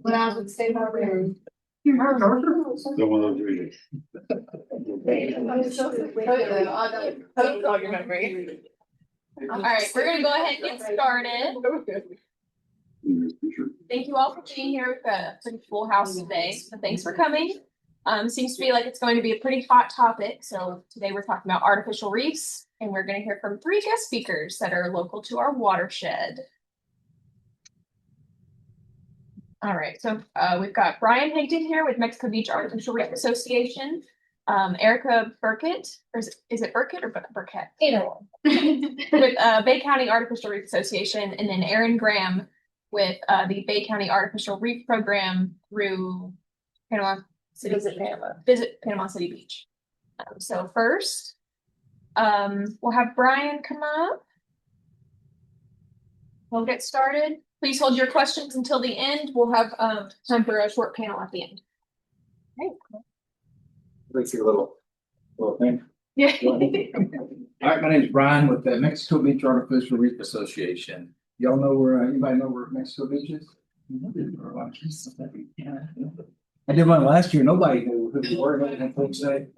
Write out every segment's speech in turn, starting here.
When I would say my room. Don't want those readings. All right, we're gonna go ahead and get started. Thank you all for being here. We've got a pretty full house today, so thanks for coming. Seems to be like it's going to be a pretty hot topic. So today we're talking about artificial reefs, and we're going to hear from 3 guest speakers that are local to our watershed. All right, so we've got Brian Hankton here with Mexico Beach Artificial Reef Association, Erica Burkett, or is it Burkett or Burkett? Either one. With Bay County Artificial Reef Association, and then Aaron Graham with the Bay County Artificial Reef Program through Panama City. Visit Panama City Beach. So first, we'll have Brian come up. We'll get started. Please hold your questions until the end. We'll have time for a short panel at the end. Okay. Let's see a little thing. Yeah. All right, my name is Brian with the Mexico Beach Artificial Reef Association. Y'all know where, anybody know where Mexico Beach is? I did one last year. Nobody knew who we were in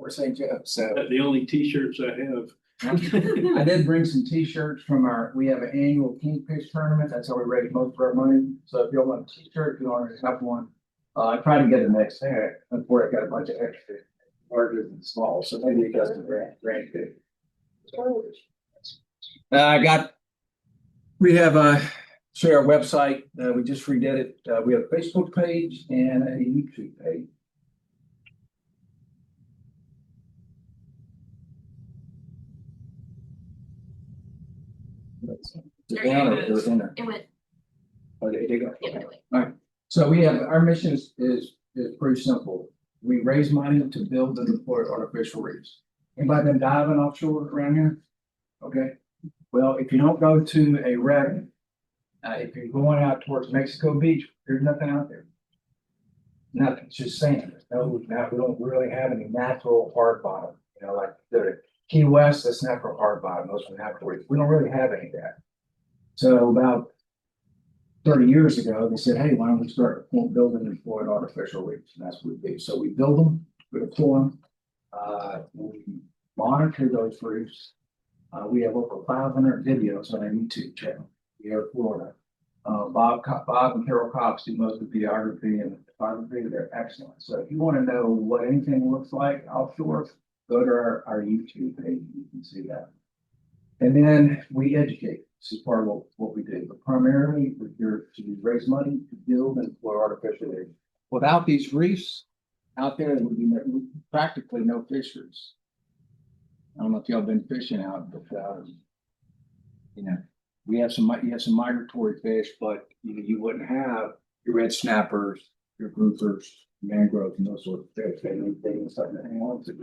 St. Joe. So The only t-shirts I have. I did bring some t-shirts from we have an annual Kingfish tournament. That's how we raise most of our money. So if you want a t-shirt, you already have one. I tried to get it next day. Unfortunately, I got a bunch of extra larger than small. So maybe you guys can grant it. We have share our website. We just redid it. We have a Facebook page and a YouTube page. It went. Oh, there you go. Yeah, it went. All right. So we have our mission is pretty simple. We raise money to build and deploy artificial reefs. Anybody been diving offshore around here? Okay. Well, if you don't go to a wreck, if you're going out towards Mexico Beach, there's nothing out there. Nothing. It's just sand. No, we don't really have any natural hard bottom. You know, like the Key West, that's natural hard bottom. Those are natural reefs. We don't really have any of that. So about 30 years ago, they said, hey, why don't we start building and deploying artificial reefs? And that's what we do. So we build them, we deploy them, we monitor those reefs. We have over 500 videos on our YouTube channel here in Florida. Bob and Carol Cox do most of the videography and photography. They're excellent. So if you want to know what anything looks like offshore, go to our YouTube page. You can see that. And then we educate. This is part of what we do. But primarily, we're here to raise money to build and deploy artificial reefs. Without these reefs out there, there would be practically no fisheries. I don't know if y'all been fishing out, but you know, you have some migratory fish, but you wouldn't have your red snappers, your groupers, mangroves, and those sort of fish. They need something to hang on to.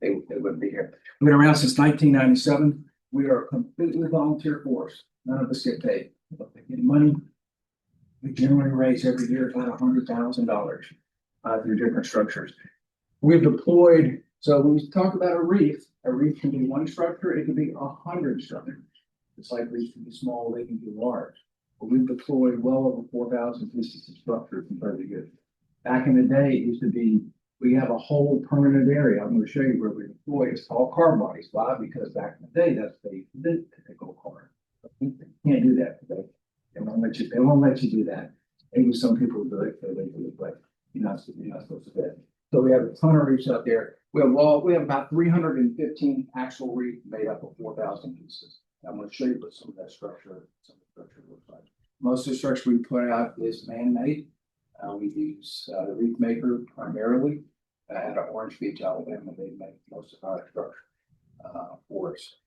They wouldn't be here. We've been around since 1997. We are a completely volunteer force. None of us get paid. But they get money. We generally raise every year about $100,000 through different structures. We've deployed. So when we talk about a reef can be one structure. It can be 100 structures. It's like reefs can be small, they can be large. But we've deployed well over 4,000 pieces of structure from 30 years. Back in the day, it used to be, we have a whole permanent area. I'm going to show you where we deploy. It's called car bodies. Why? Because back in the day, that's the typical car. You can't do that today. They won't let you do that. Maybe some people do it, but you're not supposed to do it. So we have a ton of reefs out there. We have about 315 actual reefs made up of 4,000 pieces. I'm going to show you what some of that structure looks like. Most of the structure we put out is man-made. We use the Reef Maker primarily at Orange Beach, Alabama. They make most of our structure for us.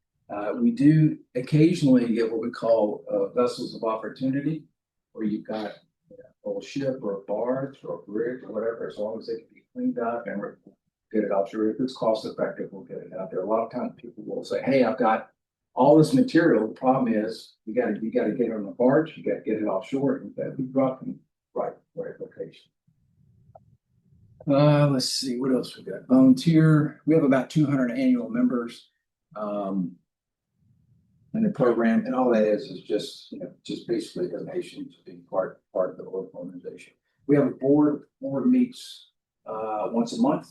We do occasionally get what we call vessels of opportunity, where you've got a whole ship or a barge or a bridge or whatever, as long as it can be cleaned up and get it offshore. If it's cost effective, we'll get it out there. A lot of times people will say, hey, I've got all this material. The problem is you got to get it on the barge, you got to get it offshore, and you got to be dropping right location. Let's see what else we got. Volunteer. We have about 200 annual members in the program, and all that is just basically donations being part of the organization. We have a board meets once a month.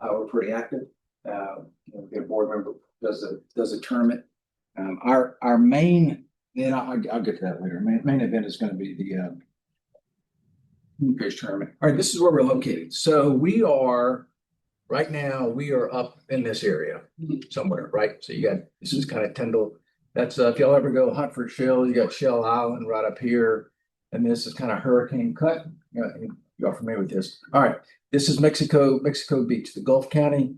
We're pretty active. We get a board member does a tournament. Our main, then I'll get to that later. Main event is going to be the fish tournament. All right, this is where we're located. So right now we are up in this area somewhere, right? So this is kind of Tyndall. That's if y'all ever go hunt for shells, you got Shell Island right up here, and this is kind of Hurricane Cut. Y'all familiar with this? All right, this is Mexico Beach, the Gulf County.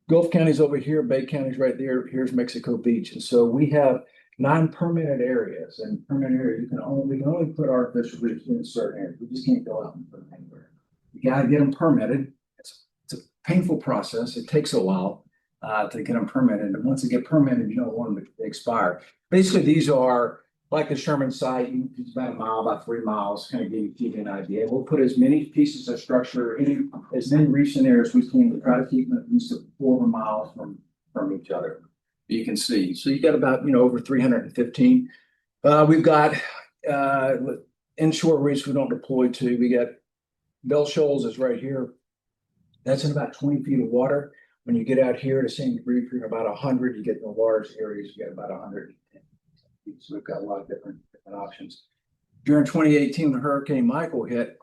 Gulf County's over here, Bay County's right there. Here's Mexico Beach, and so we have 9 permitted areas. And permitted areas, we can only put artificial reefs in certain areas. We just can't go out and put them anywhere. You got to get them permitted. It's a painful process. It takes a while to get them permitted, and once they get permitted, you don't want them to expire. Basically, these are like the Sherman site. It's about a mile, about 3 miles. Kind of give you an idea. We'll put as many pieces of structure, as many reefs in there as we can to try to keep them at least 4 miles from each other. You can see. So you got about over 315. We've got inshore reefs we don't deploy to. We got Bell Shoals is right here. That's in about 20 feet of water. When you get out here to St. Reef, you're about 100. You get in the large areas, you get about 110. So we've got a lot of different options. During 2018, when Hurricane Michael hit,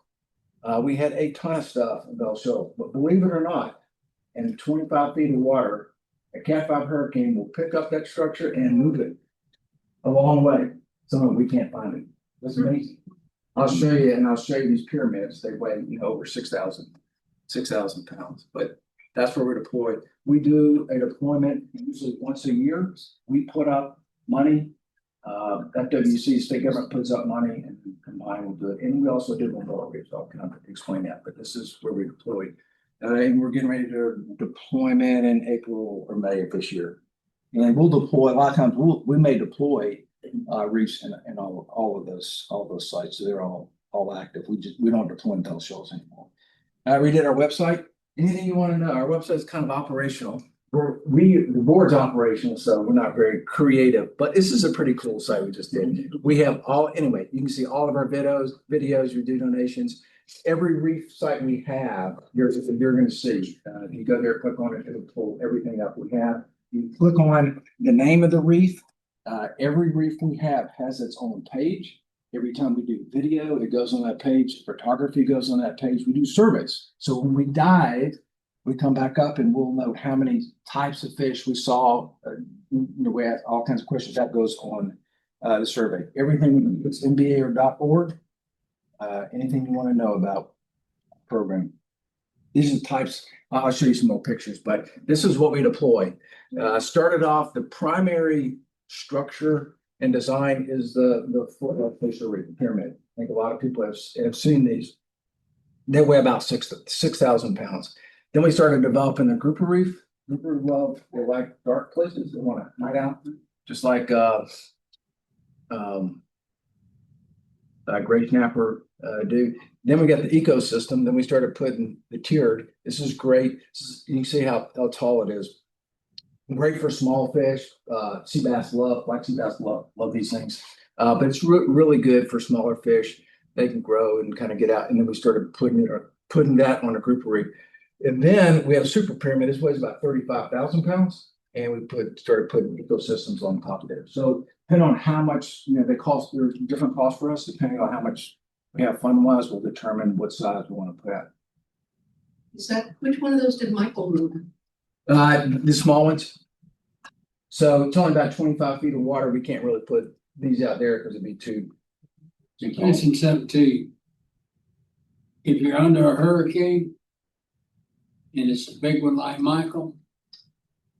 we had a ton of stuff in Bell Shoals. But believe it or not, in 25 feet of water, a Cat 5 hurricane will pick up that structure and move it a long way. Some of it we can't find it. That's amazing. I'll show you these pyramids. They weigh over 6,000 pounds. But that's where we're deployed. We do a deployment usually once a year. We put up money. FWC, state government, puts up money, and combined we'll do it. And we also do Memorial Reefs. I'll kind of explain that. But this is where we deploy. And we're getting ready to do deployment in April or May of this year. And we'll deploy, a lot of times we may deploy reefs in all of those sites. So they're all active. We don't deploy in Bell Shoals anymore. We did our website. Anything you want to know? Our website is kind of operational. The board's operational, so we're not very creative, but this is a pretty cool site we just did. We have anyway, you can see all of our videos, we do donations. Every reef site we have, you're going to see. If you go there, click on it, it'll pull everything up we have. You click on the name of the reef. Every reef we have has its own page. Every time we do video, it goes on that page. Photography goes on that page. We do surveys. So when we dive, we come back up and we'll note how many types of fish we saw. We ask all kinds of questions. That goes on the survey. Everything it's MBA or .org. Anything you want to know about the program. These are the types. I'll show you some more pictures, but this is what we deploy. Started off, the primary structure and design is the facial reef pyramid. I think a lot of people have seen these. They weigh about 6,000 pounds. Then we started developing the grouper reef. Grouper they like dark places. They want to hide out, just like gray snapper do. Then we got the ecosystem. Then we started putting the tiered. This is great. You can see how tall it is. Great for small fish. Sea bass love these things. But it's really good for smaller fish. They can grow and kind of get out. And then we started putting that on a grouper reef. And then we have a super pyramid. This weighs about 35,000 pounds. And we started putting ecosystems on top of there. So depending on how much they cost, there's different costs for us. Depending on how much we have fund-wise, we'll determine what size we want to put out. Which one of those did Michael move? The small ones. So it's only about 25 feet of water. We can't really put these out there because it'd be too tall. Mention something to you. If you're under a hurricane and it's a big one like Michael,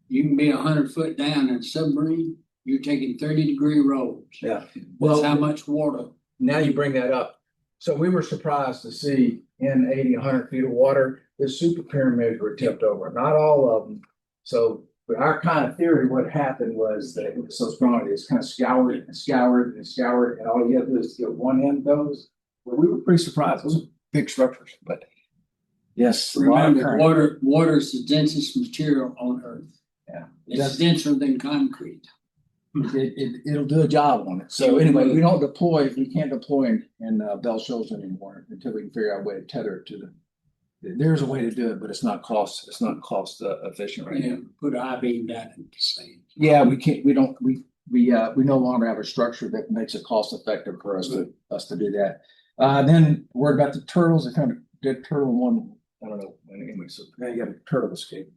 you can be 100 foot down in a submarine. You're taking 30-degree rolls. Yeah. Well, that's how much water. Now you bring that up. So we were surprised to see in 80, 100 feet of water, the super pyramids were tipped over. Not all of them. So our kind of theory, what happened was that it was so strong, it was kind of scoured, and all you have to do is get one end goes. Well, we were pretty surprised. Those are big structures, but yes. Remember, water is the densest material on Earth. Yeah. It's denser than concrete. it'll do a job on it. So anyway, we can't deploy in Bell Shoals anymore until we can figure out a way to tether it to there's a way to do it, but it's not cost efficient right now. Put I-beam down at the same. Yeah, we can't, we no longer have a structure that makes it cost effective for us to do that. Then worried about the turtles. I kind of did turtle one, I don't know, anyway, so now you got a turtle escape.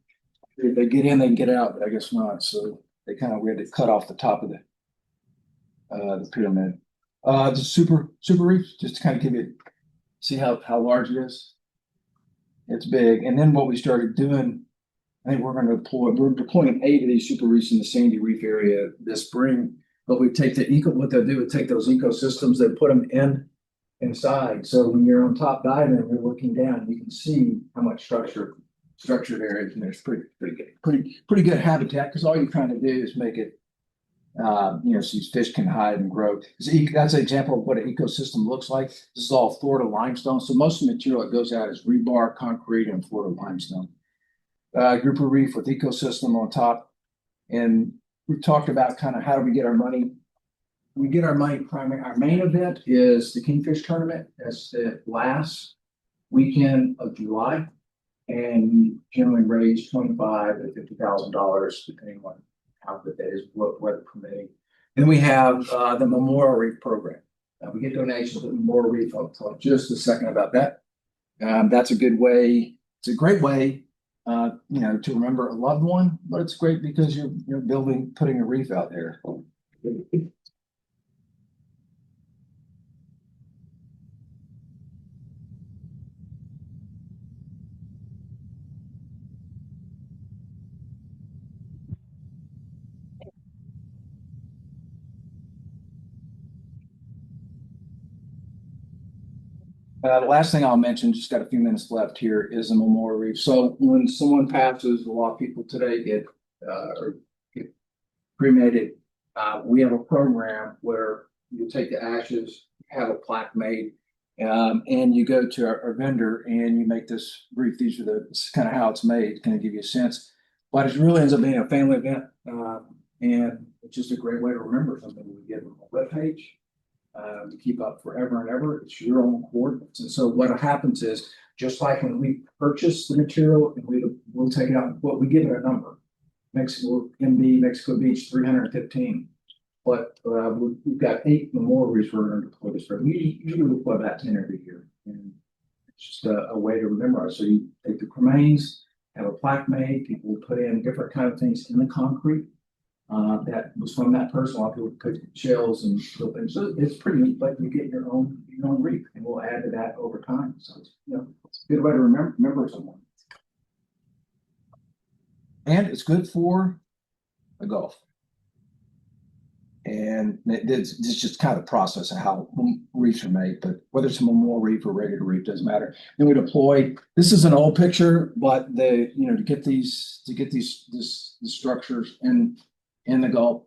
They get in, they can get out, but I guess not. So we had to cut off the top of the pyramid. The super reef, just to kind of see how large it is. It's big. And then what we started doing, I think we're deploying 8 of these super reefs in the Sandy Reef area this spring. But we take what they'll do is take those ecosystems, they put them inside. So when you're on top diving and you're looking down, you can see how much structure there is, and there's pretty good habitat, because all you're trying to do is make it so these fish can hide and grow. That's an example of what an ecosystem looks like. This is all Florida limestone. So most of the material that goes out is rebar, concrete, and Florida limestone. Grouper reef with ecosystem on top. And we've talked about kind of how do we get our money. We get our money our main event is the Kingfish tournament. That's the last weekend of July. And we generally raise $25,000 to $50,000, depending on how good that is, weather permitting. Then we have the Memorial Reef program. We get donations to the Memorial Reef. I'll talk just a second about that. That's a good way. It's a great way, to remember a loved one, but it's great because you're putting a reef out there. The last thing I'll mention, just got a few minutes left here, is the Memorial Reef. So when someone passes, a lot of people today get cremated. We have a program where you take the ashes, have a plaque made, and you go to our vendor and you make this reef. This is kind of how it's made, kind of give you a sense. But it really ends up being a family event, and it's just a great way to remember something. We get them on a webpage. To keep up forever and ever. It's your own coordinates. And so what happens is, just like when we purchase the material and we'll take it out, we give it a number. Mexico Beach, 315. But we've got 8 Memorial Reefs we're going to deploy this for. We usually deploy about 10 every year. And it's just a way to remember. So you take the cremains, have a plaque made, people will put in different kind of things in the concrete. That was from that person. A lot of people put shells and little things. So it's pretty neat, but you get your own reef, and we'll add to that over time. So it's a good way to remember someone. And it's good for the Gulf. And it's just kind of the process of how reefs are made, but whether it's a Memorial Reef or regular reef, doesn't matter. Then we deploy. This is an old picture, but to get these structures in the Gulf,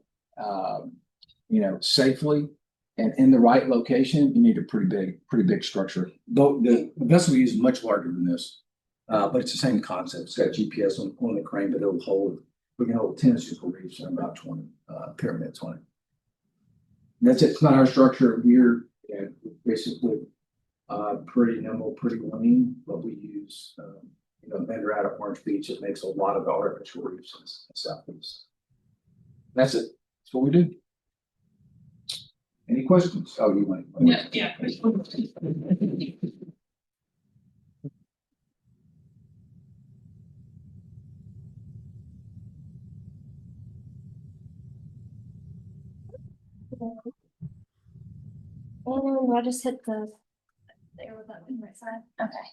safely and in the right location, you need a pretty big structure. Though the vessel we use is much larger than this, but it's the same concept. It's got GPS on the crane, but we can hold 10 super reefs and about 20 pyramids on it. That's it. It's not our structure here. And basically, pretty nimble, pretty lean, but we use, vendor out of Orange Beach. It makes a lot of the artificial reefs in the Southeast. That's it. That's what we do. Any questions? Oh, you might. Yeah. And I just hit the arrow button right side. Okay.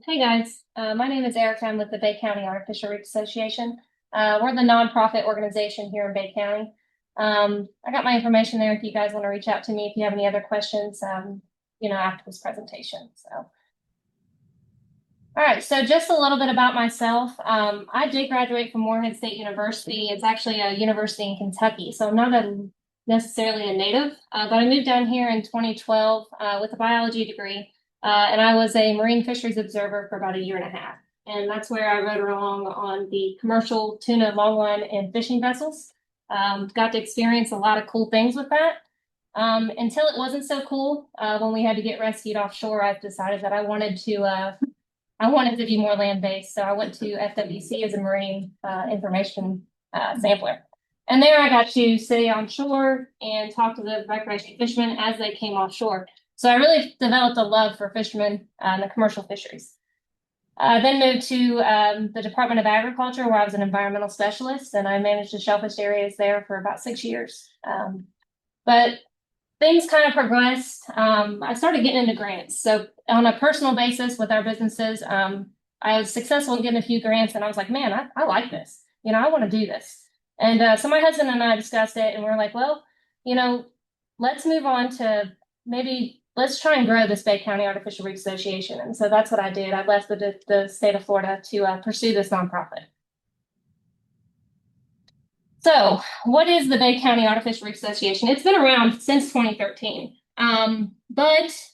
Hey guys, my name is Erica. I'm with the Bay County Artificial Reef Association. We're the nonprofit organization here in Bay County. I got my information there if you guys want to reach out to me if you have any other questions, after this presentation. So. All right, so just a little bit about myself. I did graduate from Morehead State University. It's actually a university in Kentucky, so I'm not necessarily a native, but I moved down here in 2012 with a biology degree, and I was a marine fisheries observer for about 1.5 years. And that's where I rode along on the commercial tuna longline and fishing vessels. Got to experience a lot of cool things with that. Until it wasn't so cool, when we had to get rescued offshore, I decided that I wanted to be more land-based. So I went to FWC as a marine information sampler. And there I got to stay on shore and talk to the recreational fishermen as they came offshore. So I really developed a love for fishermen and the commercial fisheries. Then moved to the Department of Agriculture, where I was an environmental specialist, and I managed the shellfish areas there for about 6 years. But things kind of progressed. I started getting into grants. So on a personal basis with our businesses, I was successful in getting a few grants, and I was like, man, I like this. I want to do this. And so my husband and I discussed it, and we're like, well, let's move on to let's try and grow this Bay County Artificial Reef Association. And so that's what I did. I left the state of Florida to pursue this nonprofit. So what is the Bay County Artificial Reef Association? It's been around since 2013, but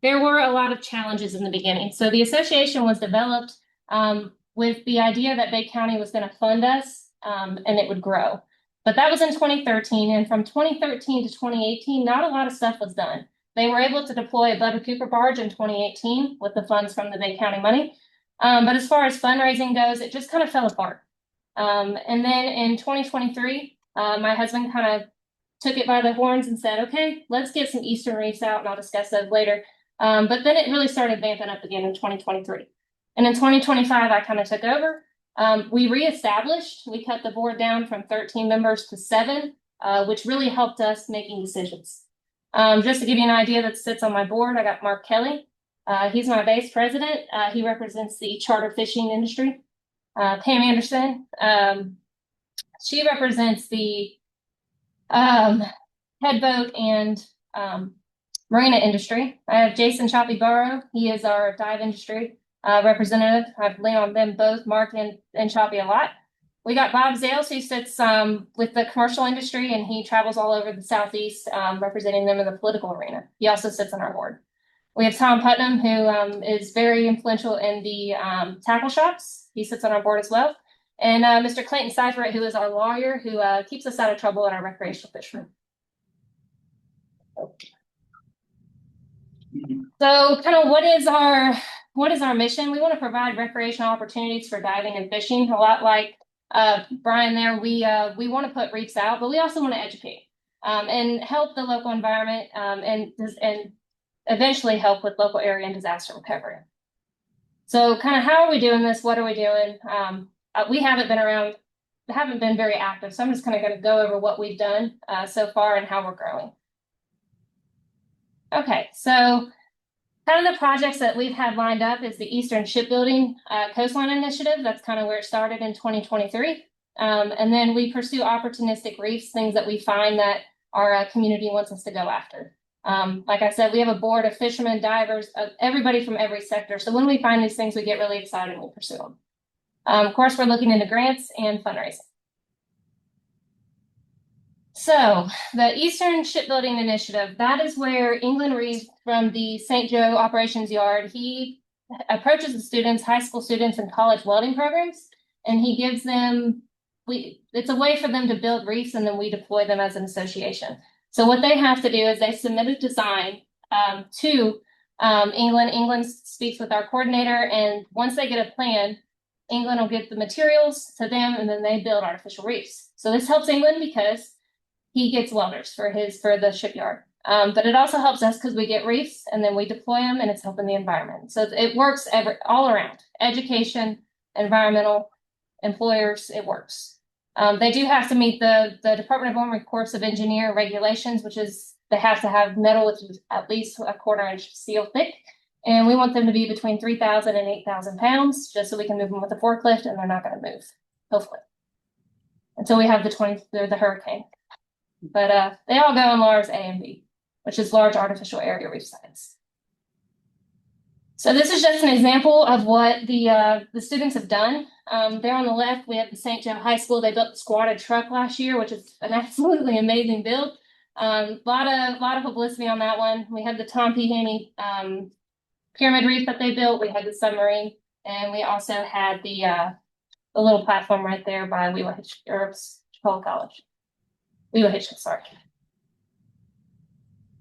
there were a lot of challenges in the beginning. So the association was developed with the idea that Bay County was going to fund us and it would grow. But that was in 2013, and from 2013 to 2018, not a lot of stuff was done. They were able to deploy a Butter Cooper barge in 2018 with the funds from the Bay County money. But as far as fundraising goes, it just kind of fell apart. And then in 2023, my husband kind of took it by the horns and said, okay, let's get some Eastern reefs out, and I'll discuss those later. But then it really started vamping up again in 2023. And in 2025, I kind of took over. We reestablished, we cut the board down from 13 members to 7, which really helped us making decisions. Just to give you an idea that sits on my board, I got Mark Kelly. He's my vice president. He represents the charter fishing industry. Pam Anderson, she represents the head boat and marina industry. I have Jason Choppy Burrow. He is our dive industry representative. I've leaned on them both, Mark and Choppy, a lot. We got Bob Zales, who sits with the commercial industry, and he travels all over the Southeast, representing them in the political arena. He also sits on our board. We have Tom Putnam, who is very influential in the tackle shops. He sits on our board as well. And Mr. Clayton Seifert, who is our lawyer, who keeps us out of trouble in our recreational fishery. So kind of what is our mission? We want to provide recreational opportunities for diving and fishing, a lot like Brian there. We want to put reefs out, but we also want to educate and help the local environment and eventually help with local area and disaster recovery. So kind of how are we doing this? What are we doing? We haven't been very active. So I'm just kind of going to go over what we've done so far and how we're growing. Okay, so kind of the projects that we've had lined up is the Eastern Shipbuilding Coastline Initiative. That's kind of where it started in 2023. And then we pursue opportunistic reefs, things that we find that our community wants us to go after. Like I said, we have a board of fishermen, divers, everybody from every sector. So when we find these things, we get really excited and we pursue them. Of course, we're looking into grants and fundraising. So the Eastern Shipbuilding Initiative, that is where England Reef from the St. Joe Operations Yard, he approaches the students, high school students and college welding programs, and he gives them, it's a way for them to build reefs, and then we deploy them as an association. So what they have to do is they submit a design to England. England speaks with our coordinator, and once they get a plan, England will get the materials to them, and then they build artificial reefs. So this helps England because he gets welders for the shipyard. But it also helps us because we get reefs and then we deploy them, and it's helping the environment. So it works all around. Education, environmental, employers, it works. They do have to meet the Department of Army Corps of Engineer regulations, which is they have to have metal which is at least a 1/4 inch steel thick. And we want them to be between 3,000 and 8,000 pounds, just so we can move them with a forklift and they're not going to move, hopefully, until we have the hurricane. But they all go in LARS A and B, which is large artificial area reef sites. So this is just an example of what the students have done. There on the left, we have the St. Joe High School. They built the squatted truck last year, which is an absolutely amazing build. Lot of publicity on that one. We had the Tom P. Haney pyramid reef that they built. We had the submarine, and we also had the little platform right there by Chipola College. We will hit you, sorry.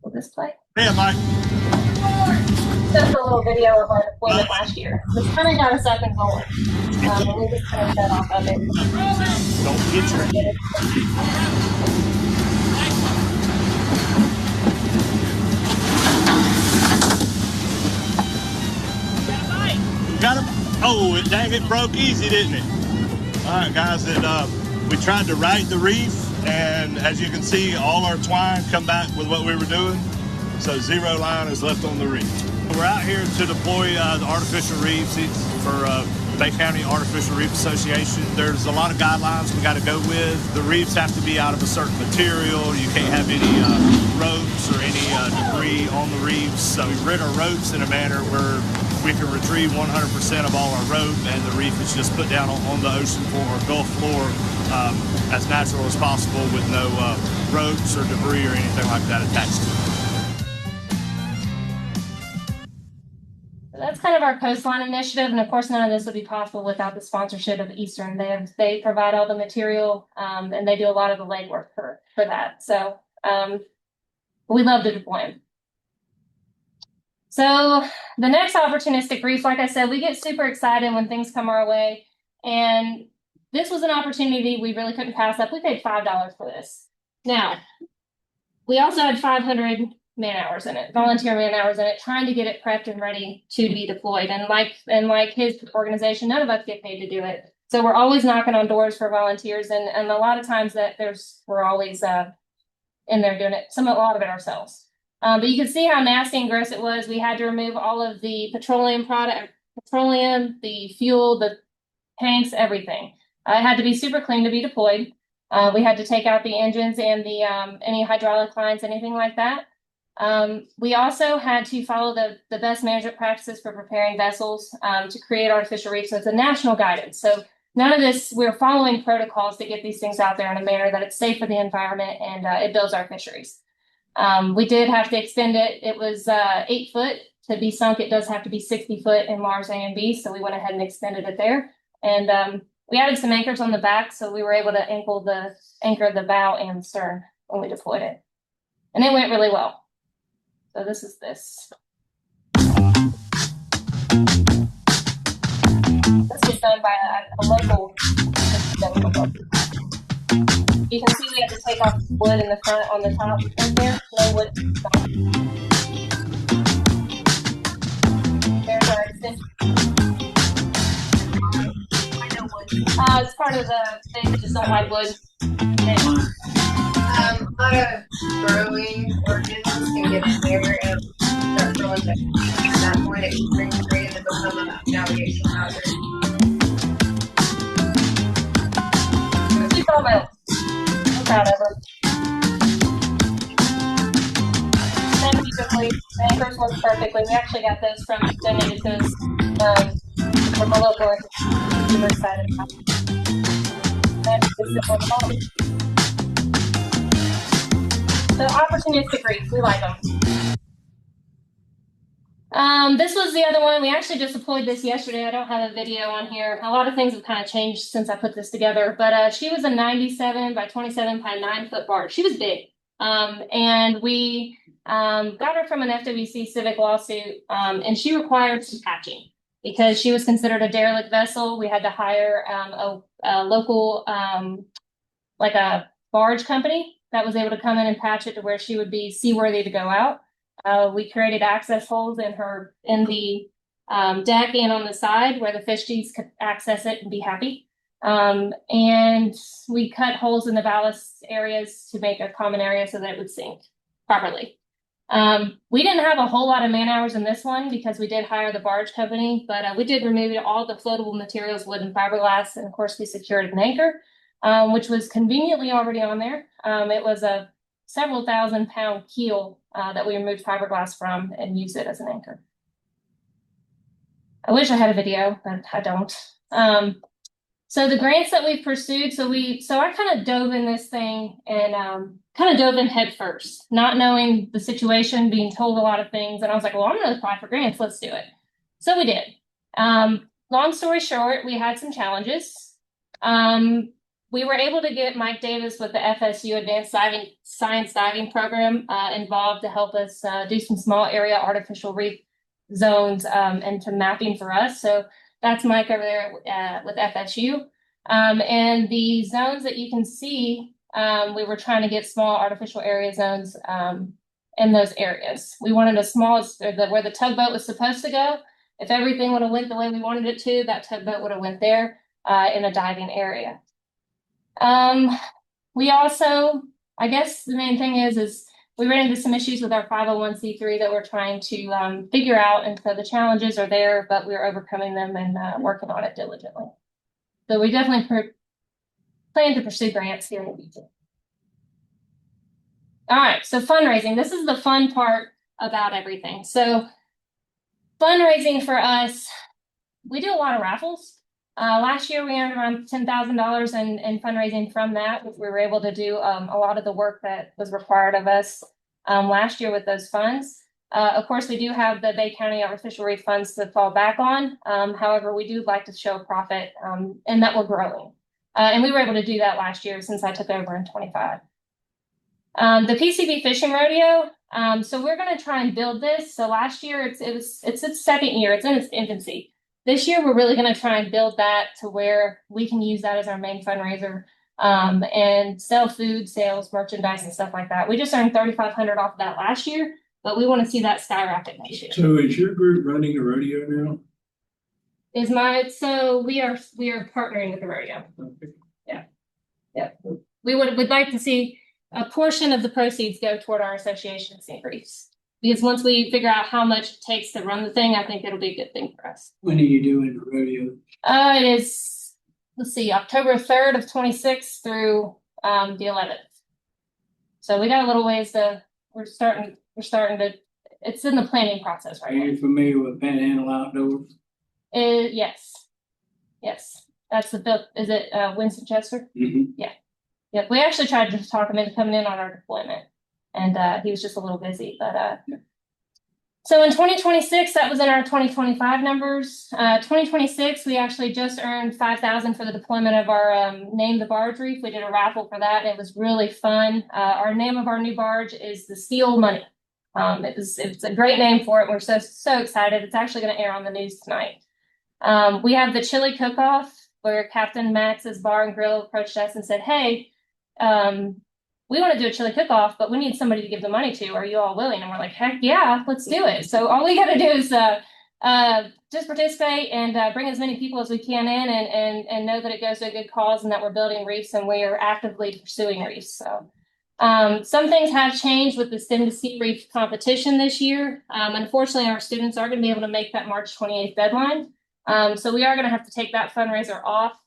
Will this play? Yeah, Mike. Just a little video of our deployment last year. This kind of got us up and going. And we just kind of fed off of it. Don't get your. Got him. Oh, dang, it broke easy, didn't it? All right, guys, we tried to right the reef, and as you can see, all our twine come back with what we were doing. So 0 line is left on the reef. We're out here to deploy the artificial reefs for Bay County Artificial Reef Association. There's a lot of guidelines we got to go with. The reefs have to be out of a certain material. You can't have any ropes or any debris on the reefs. So we rid our ropes in a manner where we can retrieve 100% of all our rope, and the reef is just put down on the ocean floor or Gulf floor as natural as possible with no ropes or debris or anything like that attached to it. That's kind of our coastline initiative, and of course, none of this would be possible without the sponsorship of Eastern. They provide all the material, and they do a lot of the legwork for that. So we love to deploy them. So the next opportunistic reef, like I said, we get super excited when things come our way, and this was an opportunity we really couldn't pass up. We paid $5 for this. Now, we also had 500 man hours in it, volunteer man hours in it, trying to get it prepped and ready to be deployed. And like his organization, none of us get paid to do it. So we're always knocking on doors for volunteers, and a lot of times we're always in there doing it, a lot of it ourselves. But you can see how nasty and gross it was. We had to remove all of the petroleum, the fuel, the tanks, everything. It had to be super clean to be deployed. We had to take out the engines and the any hydraulic lines, anything like that. We also had to follow the best management practices for preparing vessels to create artificial reefs. So it's a national guidance. So none of this, we're following protocols to get these things out there in a manner that it's safe for the environment and it builds our fisheries. We did have to extend it. It was 8 foot. To be sunk, it does have to be 60 foot in Mars A and B. So we went ahead and extended it there. And we added some anchors on the back, so we were able to anchor the bow and stern when we deployed it. And it went really well. So this is this. This was done by a local. You can see we have to take off wood in the front on the top right there. No wood. There's our extension. It's part of they just don't like wood. A lot of growing organisms can get in there and start growing things. At that point, it can bring free and it become a navigation hazard. Keep all my I'm proud of them. And beautifully, the anchors work perfectly. We actually got those donated those from a local. Super excited about it. So opportunistic reefs, we like them. This was the other one. We actually just deployed this yesterday. I don't have a video on here. A lot of things have kind of changed since I put this together, but she was a 97 by 27 by 9 foot barge. She was big. And we got her from an FWC civic lawsuit, and she required some patching because she was considered a derelict vessel. We had to hire a local, like a barge company that was able to come in and patch it to where she would be seaworthy to go out. We created access holes in the deck and on the side where the fishies could access it and be happy. And we cut holes in the ballast areas to make a common area so that it would sink properly. We didn't have a whole lot of man hours in this one because we did hire the barge company, but we did remove all the floatable materials, wood and fiberglass, and of course we secured an anchor, which was conveniently already on there. It was a several thousand-pound keel that we removed fiberglass from and used it as an anchor. I wish I had a video, but I don't. So the grants that we've pursued, so I kind of dove in this thing and kind of dove in head first, not knowing the situation, being told a lot of things. And I was like, well, I'm going to apply for grants. Let's do it. So we did. Long story short, we had some challenges. we were able to get Mike Davis with the FSU Advanced Science Diving Program involved to help us do some small area artificial reef zones and some mapping for us. So that's Mike over there with FSU. And the zones that you can see, we were trying to get small artificial area zones in those areas. We wanted a small, where the tugboat was supposed to go. If everything would have went the way we wanted it to, that tugboat would have went there in a diving area. We also, I guess the main thing is we ran into some issues with our 501c3 that we're trying to figure out. And so the challenges are there, but we're overcoming them and working on it diligently. So we definitely plan to pursue grants here in the future. All right, so fundraising. This is the fun part about everything. So fundraising for us, we do a lot of raffles. Last year, we earned around $10,000 in fundraising from that, which we were able to do a lot of the work that was required of us last year with those funds. Of course, we do have the Bay County Artificial Reef funds to fall back on. However, we do like to show a profit and that we're growing. And we were able to do that last year since I took over in 25. The PCB Fishing Rodeo. So we're going to try and build this. So last year, it's its second year. It's in its infancy. This year, we're really going to try and build that to where we can use that as our main fundraiser and sell food, sales, merchandise, and stuff like that. We just earned $3,500 off of that last year, but we want to see that skyrocket next year. So is your group running a rodeo now? So we are partnering with the rodeo. Okay. Yeah. We'd like to see a portion of the proceeds go toward our association of St. Reefs. Because once we figure out how much it takes to run the thing, I think it'll be a good thing for us. When are you doing the rodeo? It is, let's see, October 3rd of 26 through the 11th. So we got a little ways we're starting to, it's in the planning process Are right now. you familiar with Panhandle Outdoors? Yes. That's is it Winston Chester? Mm-hmm. Yeah, we actually tried to talk him into coming in on our deployment. And he was just a little busy, but so in 2026, that was in our 2025 numbers. 2026, we actually just earned $5,000 for the deployment of our Name the Barge Reef. We did a raffle for that. It was really fun. Our name of our new barge is the Steel Money. It's a great name for it. We're so excited. It's actually going to air on the news tonight. We have the chili cook-off where Captain Max's Bar and Grill approached us and said, "Hey, we want to do a chili cook-off, but we need somebody to give the money to. Are you all willing?" And we're like, "Heck yeah, let's do it." So all we got to do is just participate and bring as many people as we can in and know that it goes to a good cause and that we're building reefs and we are actively pursuing reefs. So some things have changed with the STEM to Sea Reef competition this year. Unfortunately, our students are going to be able to make that March 28th deadline. So we are going to have to take that fundraiser off.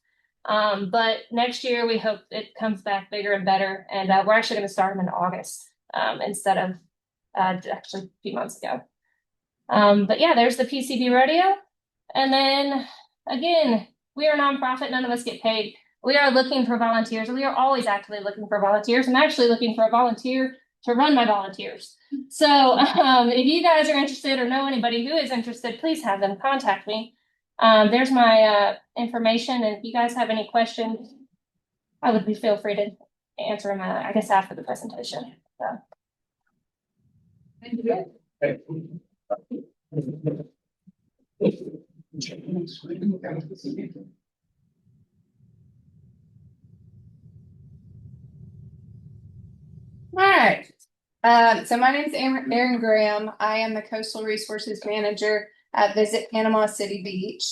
But next year, we hope it comes back bigger and better. And we're actually going to start them in August instead of actually a few months ago. But yeah, there's the PCB rodeo. And then again, we are a nonprofit. None of us get paid. We are looking for volunteers. We are always actively looking for volunteers. I'm actually looking for a volunteer to run my volunteers. So if you guys are interested or know anybody who is interested, please have them contact me. There's my information, and if you guys have any questions, I would feel free to answer them, I guess, after the presentation. So. Thank you. All right. So my name is Erin Graham. I am the Coastal Resources Manager at Visit Panama City Beach.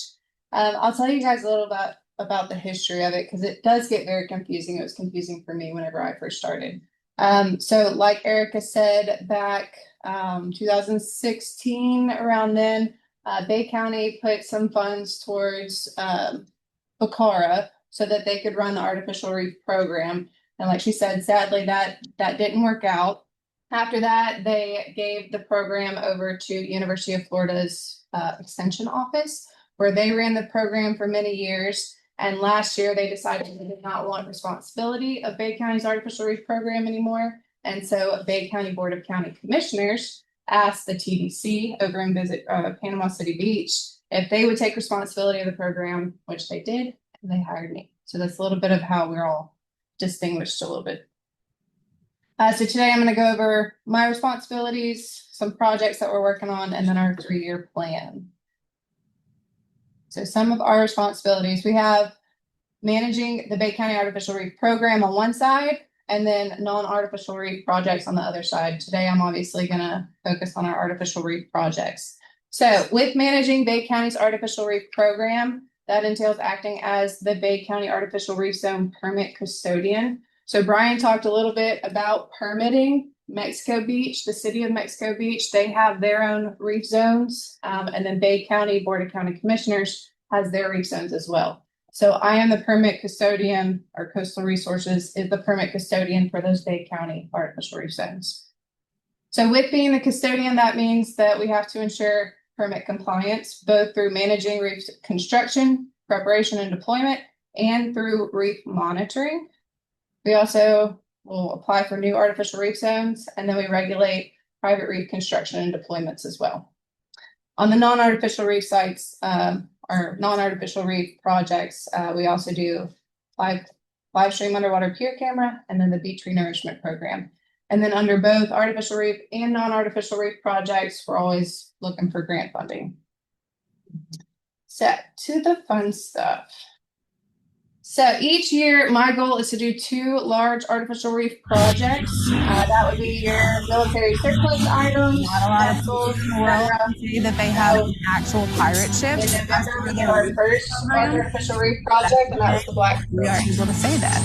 I'll tell you guys a little about the history of it because it does get very confusing. It was confusing for me whenever I first started. So like Erica said, back 2016, around then, Bay County put some funds towards Bacara so that they could run the artificial reef program. And like she said, sadly, that didn't work out. After that, they gave the program over to University of Florida's Extension Office, where they ran the program for many years. And last year, they decided they did not want responsibility of Bay County's artificial reef program anymore. And so Bay County Board of County Commissioners asked the TDC over in Visit Panama City Beach if they would take responsibility of the program, which they did, and they hired me. So that's a little bit of how we're all distinguished a little bit. So today I'm going to go over my responsibilities, some projects that we're working on, and then our 3-year plan. So some of our responsibilities, we have managing the Bay County Artificial Reef Program on one side, and then non-artificial reef projects on the other side. Today, I'm obviously going to focus on our artificial reef projects. So with managing Bay County's artificial reef program, that entails acting as the Bay County Artificial Reef Zone permit custodian. So Brian talked a little bit about permitting. Mexico Beach, the city of Mexico Beach, they have their own reef zones. And then Bay County Board of County Commissioners has their reef zones as well. So I am the permit custodian, or Coastal Resources is the permit custodian for those Bay County artificial reef zones. So with being the custodian, that means that we have to ensure permit compliance, both through managing reef construction, preparation and deployment, and through reef monitoring. We also will apply for new artificial reef zones, and then we regulate private reef construction and deployments as well. On the non-artificial reef sites, or non-artificial reef projects, we also do live stream underwater peer camera and then the beach renourishment program. And then under both artificial reef and non-artificial reef projects, we're always looking for grant funding. So to the fun stuff. So each year, my goal is to do 2 large artificial reef projects. That would be your military surplus items, Not a lot of vessels, people in the world etc. can say that they have an actual pirate ship. In November, we did our first large artificial reef project, and that was the Black We are able to say that.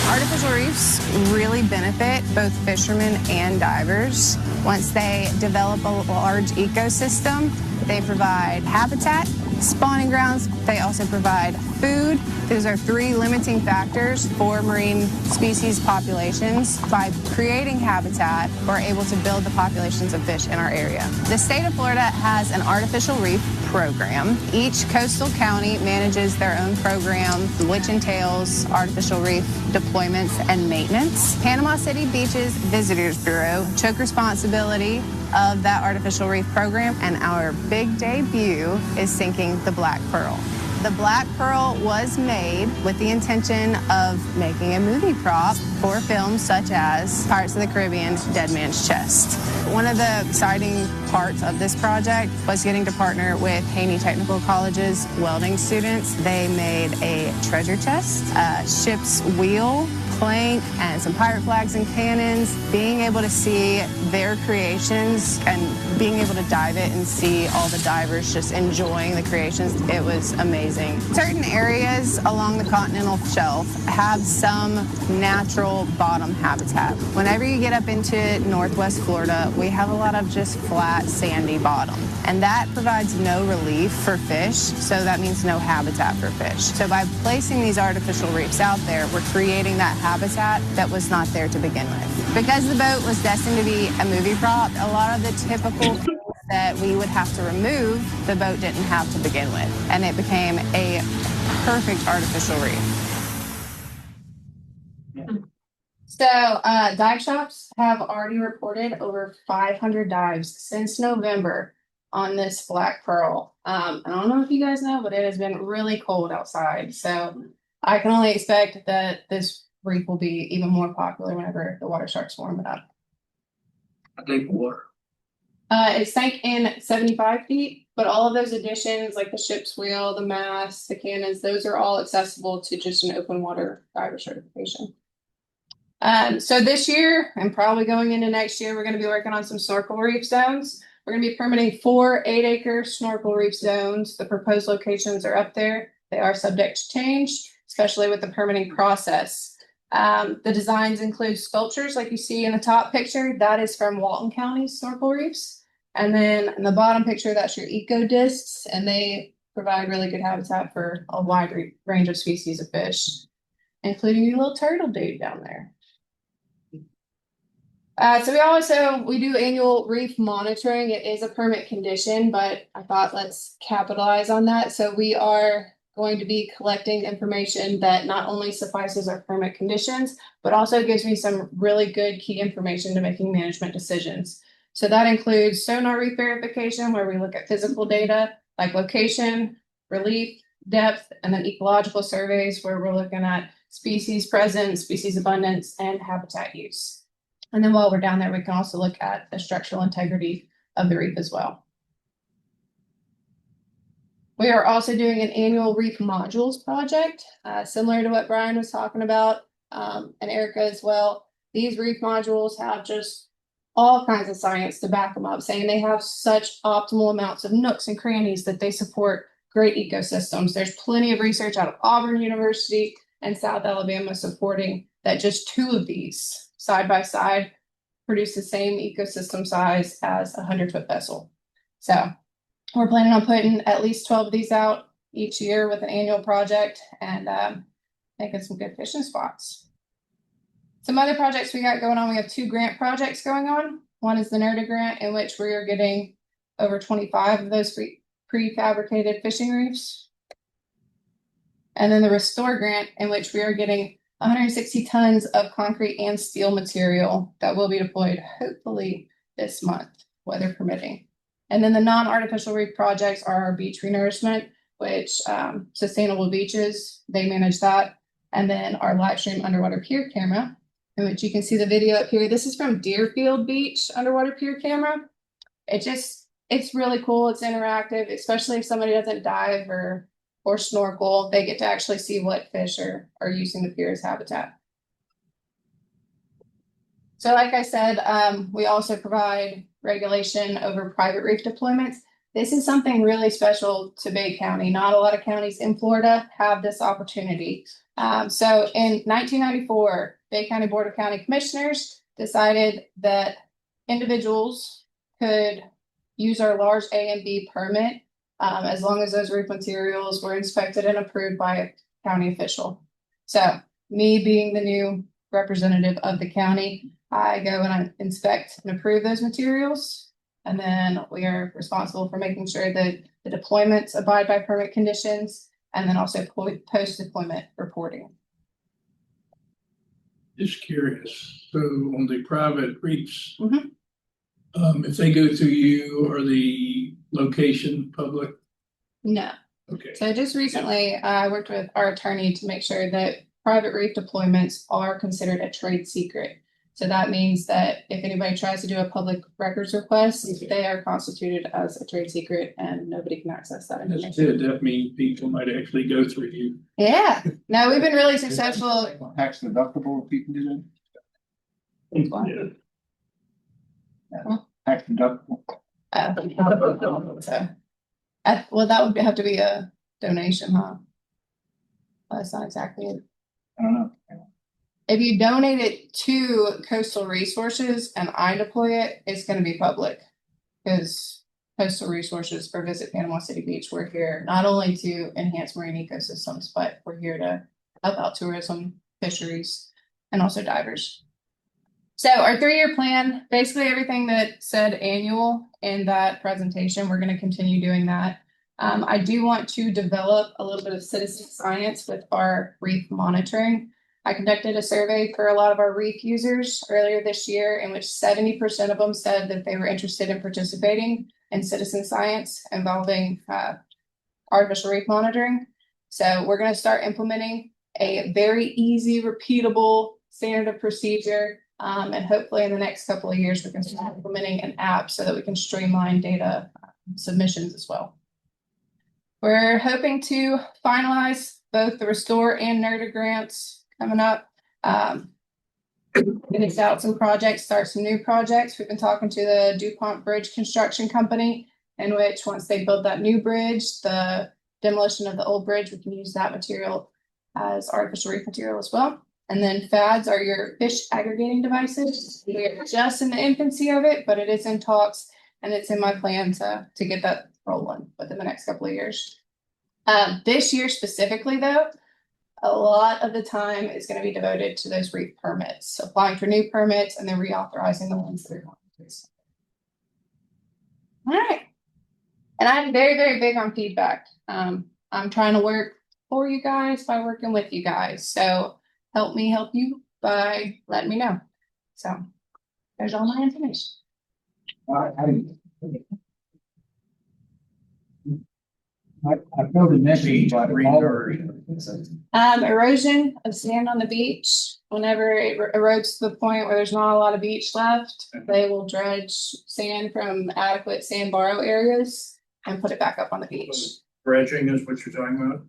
Artificial reefs really benefit both fishermen and divers. Once they develop a large ecosystem, they provide habitat, spawning grounds. They also provide food. Those are 3 limiting factors for marine species populations. By creating habitat, we're able to build the populations of fish in our area. The state of Florida has an artificial reef program. Each coastal county manages their own program, which entails artificial reef deployments and maintenance. Panama City Beach's Visitors Bureau took responsibility of that artificial reef program, and our big debut is sinking the Black Pearl. The Black Pearl was made with the intention of making a movie prop for films such as Pirates of the Caribbean, Dead Man's Chest. One of the exciting parts of this project was getting to partner with Haney Technical College's welding students. They made a treasure chest, a ship's wheel, plank, and some pirate flags and cannons. Being able to see their creations and being able to dive it and see all the divers just enjoying the creations, it was amazing. Certain areas along the continental shelf have some natural bottom habitat. Whenever you get up into Northwest Florida, we have a lot of just flat, sandy bottom, and that provides no relief for fish, so that means no habitat for fish. So by placing these artificial reefs out there, we're creating that habitat that was not there to begin with. Because the boat was destined to be a movie prop, a lot of the typical things that we would have to remove, the boat didn't have to begin with, and it became a perfect artificial reef. So dive shops have already reported over 500 dives since November on this Black Pearl. I don't know if you guys know, but it has been really cold outside. So I can only expect that this reef will be even more popular whenever the water starts warming up. I think water. It sank in 75 feet, but all of those additions, like the ship's wheel, the mast, the cannons, those are all accessible to just an open water diver certification. So this year, and probably going into next year, we're going to be working on some snorkel reef zones. We're going to be permitting 4 8-acre snorkel reef zones. The proposed locations are up there. They are subject to change, especially with the permitting process. The designs include sculptures like you see in the top picture. That is from Walton County's snorkel reefs. And then in the bottom picture, that's your eco discs, and they provide really good habitat for a wide range of species of fish, including your little turtle dude down there. So we do annual reef monitoring. It is a permit condition, but I thought let's capitalize on that. So we are going to be collecting information that not only suffices our permit conditions, but also gives me some really good key information to making management decisions. So that includes sonar reef verification, where we look at physical data like location, relief, depth, and then ecological surveys where we're looking at species presence, species abundance, and habitat use. And then while we're down there, we can also look at the structural integrity of the reef as well. We are also doing an annual reef modules project, similar to what Brian was talking about, and Erica as well. These reef modules have just all kinds of science to back them up, saying they have such optimal amounts of nooks and crannies that they support great ecosystems. There's plenty of research out of Auburn University and South Alabama supporting that just 2 of these side by side produce the same ecosystem size as a 100-foot vessel. So we're planning on putting at least 12 of these out each year with an annual project and making some good fishing spots. Some other projects we got going on, we have 2 grant projects going on. One is the NERDA grant, in which we are getting over 25 of those prefabricated fishing reefs. And then the Restore grant, in which we are getting 160 tons of concrete and steel material that will be deployed hopefully this month, weather permitting. And then the non-artificial reef projects are our beach renourishment, which Sustainable Beaches, they manage that. And then our live stream underwater pier camera, in which you can see the video up here. This is from Deerfield Beach underwater pier camera. It's really cool. It's interactive, especially if somebody doesn't dive or snorkel. They get to actually see what fish are using the pier as habitat. So like I said, we also provide regulation over private reef deployments. This is something really special to Bay County. Not a lot of counties in Florida have this opportunity. So in 1994, Bay County Board of County Commissioners decided that individuals could use our large A and B permit as long as those reef materials were inspected and approved by a county official. So me being the new representative of the county, I go and I inspect and approve those materials. And then we are responsible for making sure that the deployments abide by permit conditions and then also post-deployment reporting. Just curious, so on the private reefs, Mhm. If they go through you, are the location public? No. Okay, So just recently, I worked with our attorney to make sure that private reef deployments are considered a trade secret. So that means that if anybody tries to do a public records request, they are constituted as a trade secret and nobody can access that that's information. good, that means people might actually go through you. Yeah, no, we've been really successful. Tax deductible if you can do that? Tax deductible. Well, that would have to be a donation, huh? That's not exactly it. I don't know. If you donate it to Coastal Resources and I deploy it, it's gonna be public. Because Coastal Resources for Visit Panama City Beach, we're here not only to enhance marine ecosystems, but we're here to help out tourism, fisheries, and also divers. So our 3-year plan, basically everything that said annual in that presentation, we're gonna continue doing that. I do want to develop a little bit of citizen science with our reef monitoring. I conducted a survey for a lot of our reef users earlier this year, in which 70% of them said that they were interested in participating in citizen science involving artificial reef monitoring. So we're going to start implementing a very easy, repeatable standard of procedure. And hopefully in the next couple of years, we can start implementing an app so that we can streamline data submissions as well. We're hoping to finalize both the Restore and NERDA grants coming up. Finish out some projects, start some new projects. We've been talking to the DuPont Bridge Construction Company, in which once they build that new bridge, the demolition of the old bridge, we can use that material as artificial reef material as well. And then FADs are your fish aggregating devices. We are just in the infancy of it, but it is in talks and it's in my plan to get that rolling within the next couple of years. This year specifically though, a lot of the time is going to be devoted to those reef permits, applying for new permits and then reauthorizing the ones that are going to. All right. And I'm very, very big on feedback. I'm trying to work for you guys by working with you guys. So help me help you by letting me know. So there's all my information. I I know the mentioned, but Erosion of sand on the beach. Whenever it erodes to the point where there's not a lot of beach left, they will dredge sand from adequate sand borrow areas and put it back up on the beach, Dredging is what you're talking about?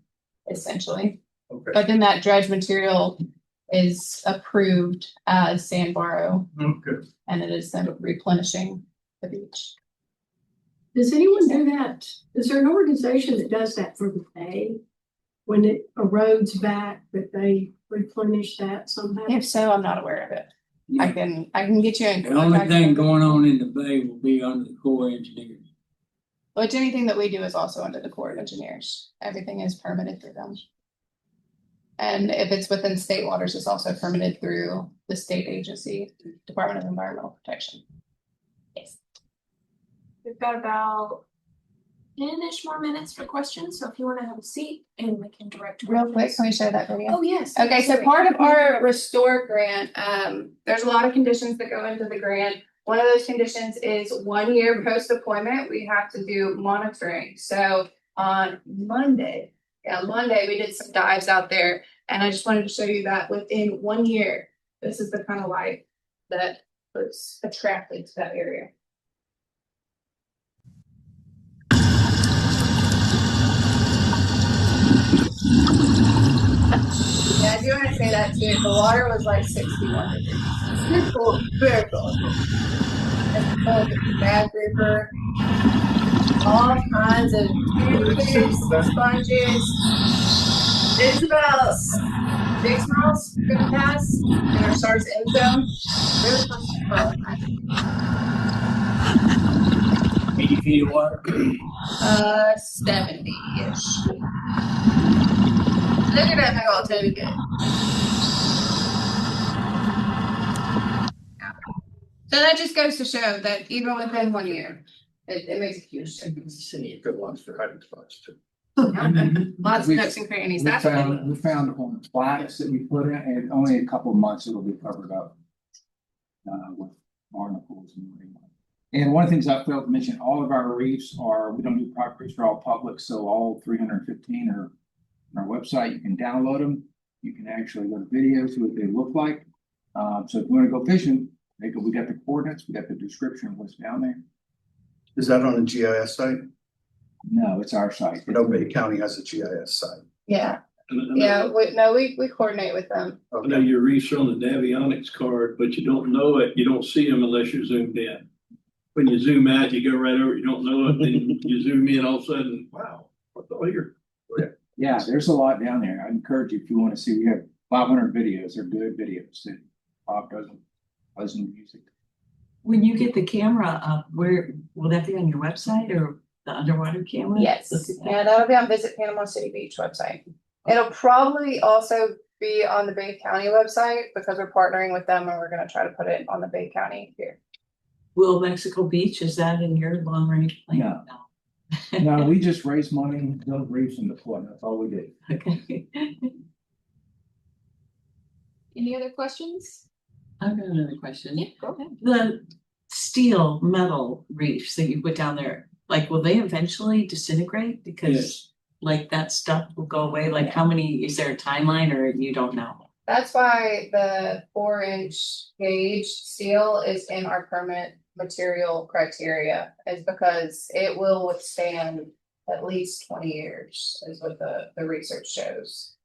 essentially. Okay. But then that dredge material is approved as sand borrow, Okay. and it is then replenishing the beach. Does anyone do that? Is there an organization that does that for the bay? When it erodes back, that they replenish that somehow? If so, I'm not aware of it. I can get you in. The only contact thing with- going on in the bay will be under the Corps of Engineers. Which anything that we do is also under the Corps of Engineers. Everything is permitted through them. And if it's within state waters, it's also permitted through the state agency, Department of Environmental Protection. Yes. We've got about 10-ish more minutes for questions, so if you want to have a seat and we can direct. Real quick, questions. can we show that video? Oh, yes. Okay, so Sorry. part of our restore grant, there's a lot of conditions that go into the grant. One of those conditions is 1 year post deployment, we have to do monitoring. So on Monday, we did some dives out there, and I just wanted to show you that within 1 year, this is the kind of life that was attracted to that area. Yeah, I do want to say that too. The water was like 61 degrees. Very cool. Very cool. Bad grouper. All kinds of fish, sponges. It's about 6 miles we're gonna pass in our SARS end zone. Really fun. 80 feet of water. 70-ish. Look at that big old toby good. So that just goes to show that even within 1 year, it makes a huge difference. Good ones for hiding spots too. Lots of nooks and crannies. We That's found on flats that we put in, and only a couple of months it'll be covered up. With barnacles and everything. And one of the things I failed to mention, all of our reefs we don't do private reefs, they're all public, so all 315 are on our website. You can download them. You can actually go to videos, see what they look like. So if you want to go fishing, we got the coordinates, we got the description of what's down there. Is that on a GIS site? No, it's our site. Nobody County has a GIS site. yeah. Yeah. We coordinate with them. I know your reefs are on the Navionics card, but you don't know it. You don't see them unless you're zoomed in. When you zoom out, you go right over, you don't know it, then you zoom in, all of a sudden, wow, what's all here? Yeah, there's a lot down there. I encourage you if you want to see. We have 500 videos. They're good videos. That Bob doesn't music. When you get the camera up, where will that be on your website or the underwater camera? Yes. Look at that. Yeah, that'll be on Visit Panama City Beach website. It'll probably also be on the Bay County website because we're partnering with them and we're gonna try to put it on the Bay County here. Will Mexico Beach, is that in your long range plan? No. No, we just raise money, build reefs, and deploy. That's all we do. Okay. Any other questions? I've got another question. Yeah, go ahead. The steel metal reefs that you put down there, like, will they eventually disintegrate? Because Yes. like that stuff will go away? Like how many, is there a timeline or you don't know? That's why the 4-inch gauge steel is in our permit material criteria, is because it will withstand at least 20 years, is what the research shows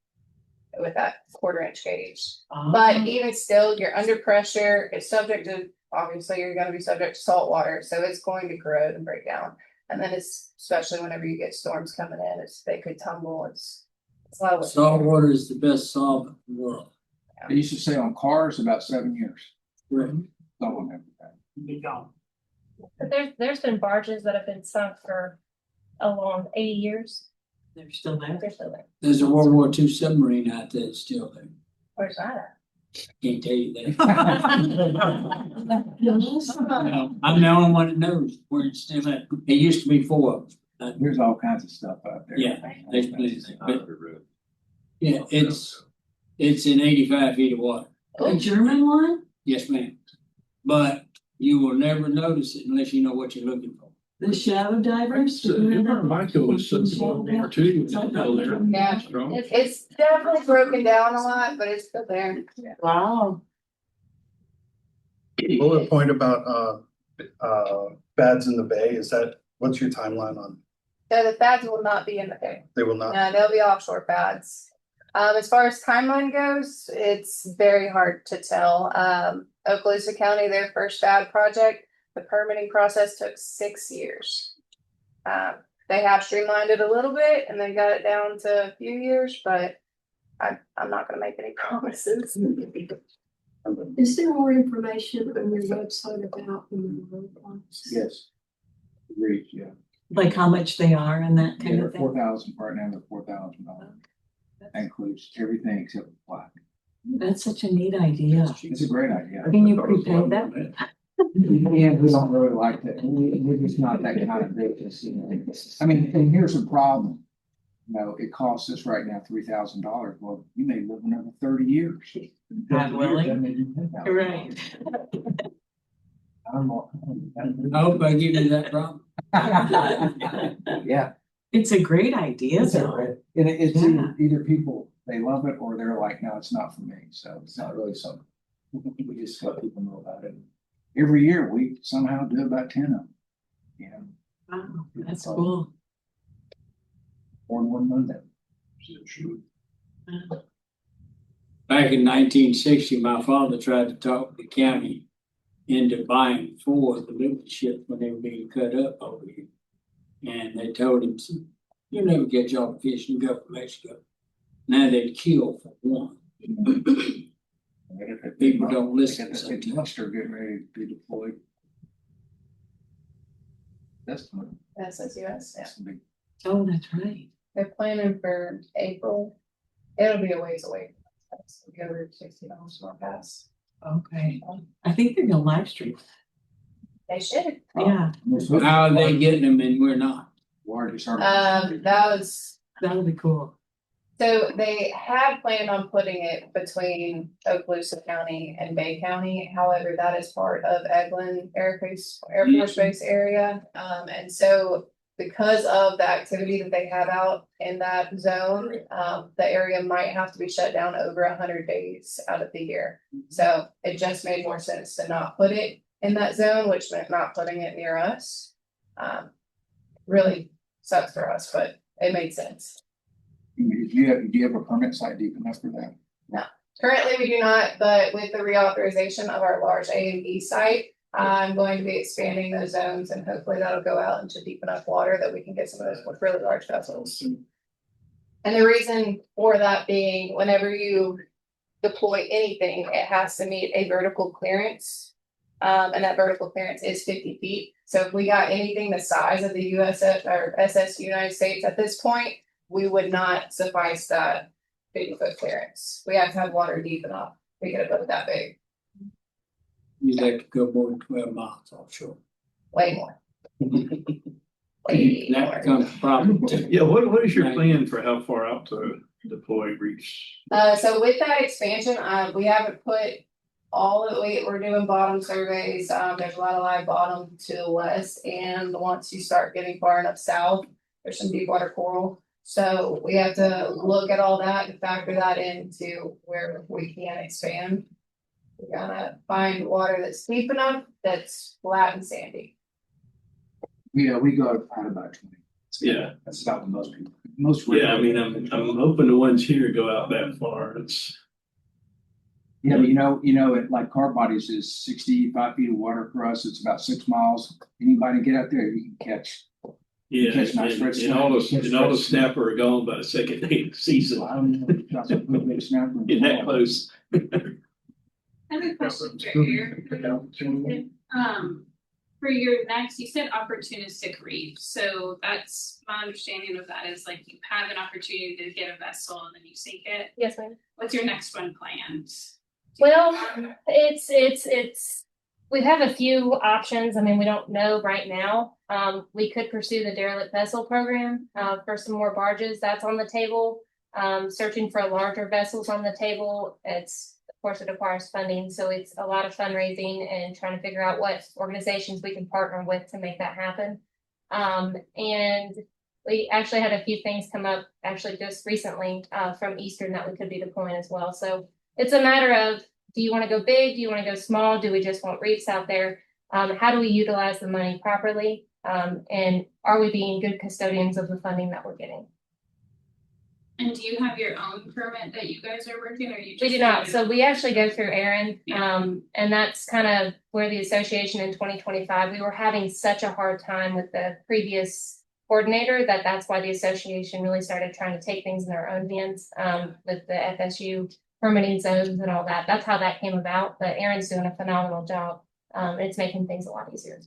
with that 1/4-inch gauge. But even still, you're under pressure, it's subject to, obviously, you're gonna be subject to salt water, so it's going to corrode and break down. And then especially whenever you get storms coming in, they could tumble, it's a lot of. Salt water is the best solvent in the world. They used to say on cars about 7 years. Right. Someone had that. Be gone. But there's been barges that have been sunk for a long 80 years. They're still there? They're still there. There's a World War II submarine out there that's still there. Where's that at? Can't tell you that. I'm the only one that knows where it's still at. It used to be 4 of them. There's all kinds of stuff out there. Yeah, there's plenty of things, but yeah, it's in 85 feet of water. A German one? Yes, ma'am. But you will never notice it unless you know what you're looking for. The shadow divers? So, Michael was so small there too. Yeah. Strong. It's definitely broken down a lot, but it's still there. Wow. Bullet point about, bads in the bay, what's your timeline on? So the pads will not be in the bay. They will not? No, they'll be offshore pads. As far as timeline goes, it's very hard to tell. Okaloosa County, their first pad project, the permitting process took 6 years. They have streamlined it a little bit and they got it down to a few years, but I'm not gonna make any promises. Is there more information on your website about the road lines? Yes. Agreed, yeah. Like how much they are and that Yeah, kind they're of thing? 4,000 right now, they're $4,000. That includes everything except the plaque. That's such a neat idea. It's a great idea. Can you prepay that? Yeah, we don't really like that. We're just not that kind of business, you know. I mean, and here's the problem. You know, it costs us right now $3,000. Well, you may live another 30 years. God willing. That may be $10,000. Right. I hope I give you that problem. Yeah. It's a great idea It's though. and it's Yeah. either people, they love it or they're like, no, it's not for me. So it's not really something. We just let people know about it. Every year we somehow do about 10 of them. Yeah. Wow, that's cool. On one Monday. Back in 1960, my father tried to talk the county into buying 4 of the little ships when they were being cut up over here. And they told him, "You never get y'all fish in the Gulf of Mexico." Now they'd kill for one. People don't listen. It's muster getting ready to be deployed. That's the SSUS, yeah. big. Oh, that's right. They're planning for April. It'll be a ways away. We'll go over $60 more pass. Okay. I think they're gonna live stream. They should. Yeah, How are they getting them and we're not? that'll be cool. So they had planned on putting it between Okaloosa County and Bay County. However, that is part of Eglin Air Force Base area. And so because of the activity that they have out in that zone, the area might have to be shut down over 100 days out of the year. So it just made more sense to not put it in that zone, which meant not putting it near us. Really sucks for us, but it made sense. Do you have a permit site deep enough for that? No, currently we do not, but with the reauthorization of our large A and B site, I'm going to be expanding those zones and hopefully that'll go out into deep enough water that we can get some of those really large vessels. And the reason for that being, whenever you deploy anything, it has to meet a vertical clearance. And that vertical clearance is 50 feet. So if we got anything the size of the USS or SS United States at this point, we would not suffice that 50-foot clearance. We have to have water deep enough to get a boat that big. You'd have to go more than 12 miles offshore. Way more. That becomes a problem too. Yeah, what is your plan for how far out to deploy reefs? So with that expansion, we haven't put all of it, we're doing bottom surveys. There's a lot of live bottom to the west. And once you start getting far enough south, there's some deep water coral. So we have to look at all that and factor that into where we can expand. We gotta find water that's deep enough, that's flat and sandy. Yeah, we go out about 20. Yeah. That's about what most people, Yeah, I mean, I'm hoping the ones here go out that far. It's. Yeah, but you know, it like car bodies is 65 feet of water for us. It's about 6 miles. Anybody get out there, you can catch. Yeah, Catch nice red and all the, snapper. and all the snapper are gone by the second day of the season. I don't know, got some good big snapper. Getting that close. I have a question for you. For your next, you said opportunistic reef. So that's my understanding of that is like you have an opportunity to get a vessel and then you sink it. Yes, ma'am. What's your next one planned? Well, it's we have a few options. I mean, we don't know right now. We could pursue the derelict vessel program for some more barges. That's on the table. Searching for larger vessels on the table. Of course, it requires funding, so it's a lot of fundraising and trying to figure out what organizations we can partner with to make that happen. And we actually had a few things come up actually just recently, from Eastern that we could be deploying as well. So it's a matter of, do you want to go big? Do you want to go small? Do we just want reefs out there? How do we utilize the money properly? And are we being good custodians of the funding that we're getting? And do you have your own permit that you guys are working, or you just? We do not. So we actually go through Aaron, and that's kind of where the association in 2025, we were having such a hard time with the previous coordinator that's why the association really started trying to take things in their own hands, with the FSU permitting zones and all that. That's how that came about. But Aaron's doing a phenomenal job. It's making things a lot easier.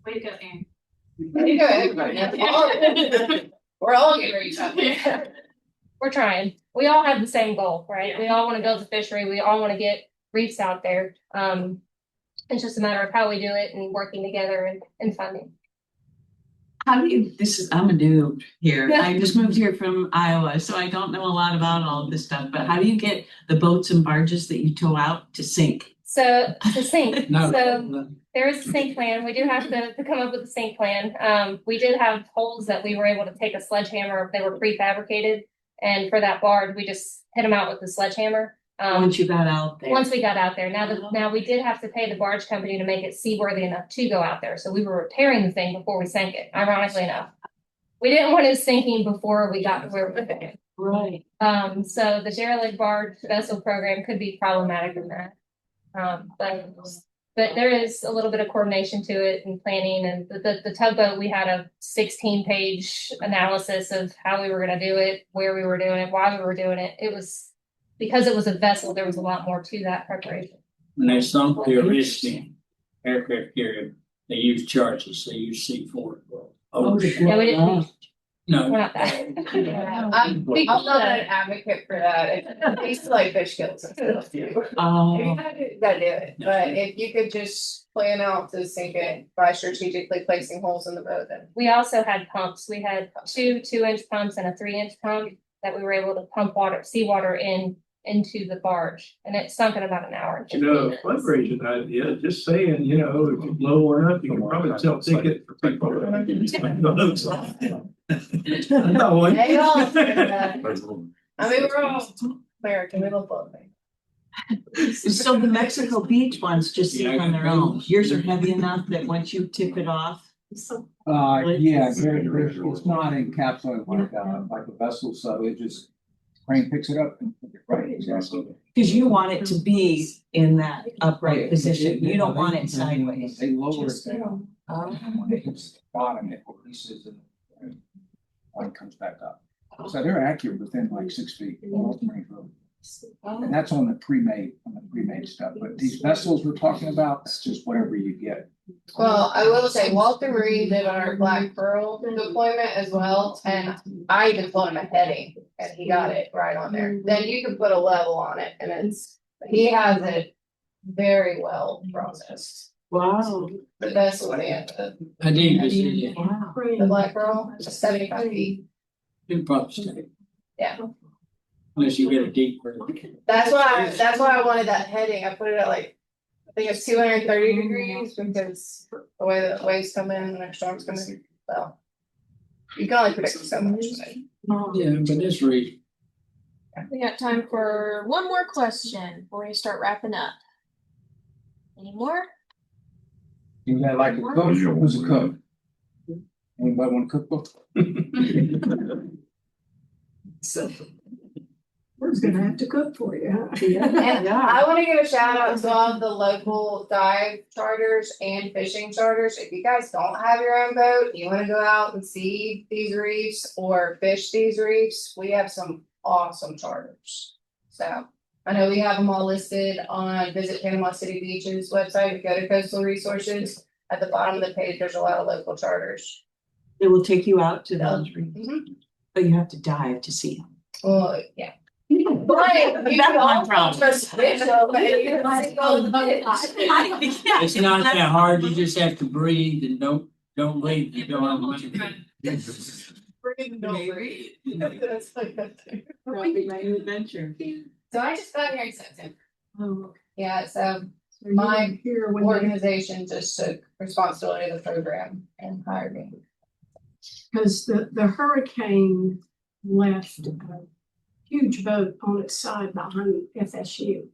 Way to go, Aaron. Way to go, everybody. We're all getting ready to. We're trying. We all have the same goal, right? We all want to build the fishery. We all want to get reefs out there. It's just a matter of how we do it and working together and funding. How do you, I'm a noob here. I just moved here from Iowa, so I don't know a lot about all of this stuff, but how do you get the boats and barges that you tow out to sink? So to sink, No. there is a sink plan. We do have to come up with a sink plan. We did have holes that we were able to take a sledgehammer. They were prefabricated, and for that barge, we just hit them out with the sledgehammer. Once you got out there. Once we got out there. Now we did have to pay the barge company to make it seaworthy enough to go out there. So we were repairing the thing before we sank it, ironically enough. We didn't want it sinking before we got to where we were going. Right. So the derelict barge vessel program could be problematic in that. But there is a little bit of coordination to it and planning, and the tugboat, we had a 16-page analysis of how we were going to do it, where we were doing it, why we were doing it. It was because it was a vessel, there was a lot more to that preparation. When they sunk the original aircraft carrier, they used charges, they used C4. Yeah, we didn't. No. We're not that. I'm not an advocate for that. It's like fish kills and stuff too. If you gotta do it, but if you could just plan out to sink it by strategically placing holes in the boat, then. We also had pumps. We had two 2-inch pumps and a 3-inch pump that we were able to pump seawater into the barge, and it sunk in about an hour. Fundraising idea, just saying, if you blow one up, you can probably sell tickets for people. No one. Hey, y'all. I mean, we're all American, we love boating. So the Mexico Beach ones just sit on their own. Yours are heavy enough that once you tip it off. Yeah, it's not encapsulated like a vessel, so it just crane picks it up and put it right. Exactly. Because you want it to be in that upright position. You don't want it sideways. They lower it down. When it hits the bottom, it releases and it comes back up. So they're accurate within like 6 feet. And that's on the pre-made stuff. But these vessels we're talking about, it's just whatever you get. Well, I will say Walter Marine did our Black Pearl deployment as well, and I even told him a heading, and he got it right on there. Then you can put a level on it, and he has it very well processed. Wow. The vessel, I did see it. Wow. the Black Pearl, it's 75 feet. It probably stay. Yeah. Unless you get a deep. That's why I wanted that heading. I put it at like, I think it's 230 degrees because the way the waves come in and the storms come in. So you can only predict so much. Yeah, but this reef. We got time for one more question before we start wrapping up. Any more? You got like a cook? Who's a cook? Anybody want a cookbook? So. We're gonna have to cook for you, huh? And I want to give a shout out to all of the local dive charters and fishing charters. If you guys don't have your own boat, you want to go out and see these reefs or fish these reefs, we have some awesome charters. So I know we have them all listed on Visit Panama City Beach's website. If you go to Coastal Resources, at the bottom of the page, there's a lot of local charters. It will take you out to those reefs, Mhm. but you have to dive to see them. Well, yeah. But you That's can my also problem. just fish over and you can see all the fish. It's not that hard, you just have to breathe and don't leave, you don't have money. Breathe and don't breathe. That's like that too. That'll be my new adventure. So I just got here in September. Oh. Yeah, so So you My were here when they, organization just took responsibility of the program and hired me. because the hurricane left a huge boat on its side behind FSU.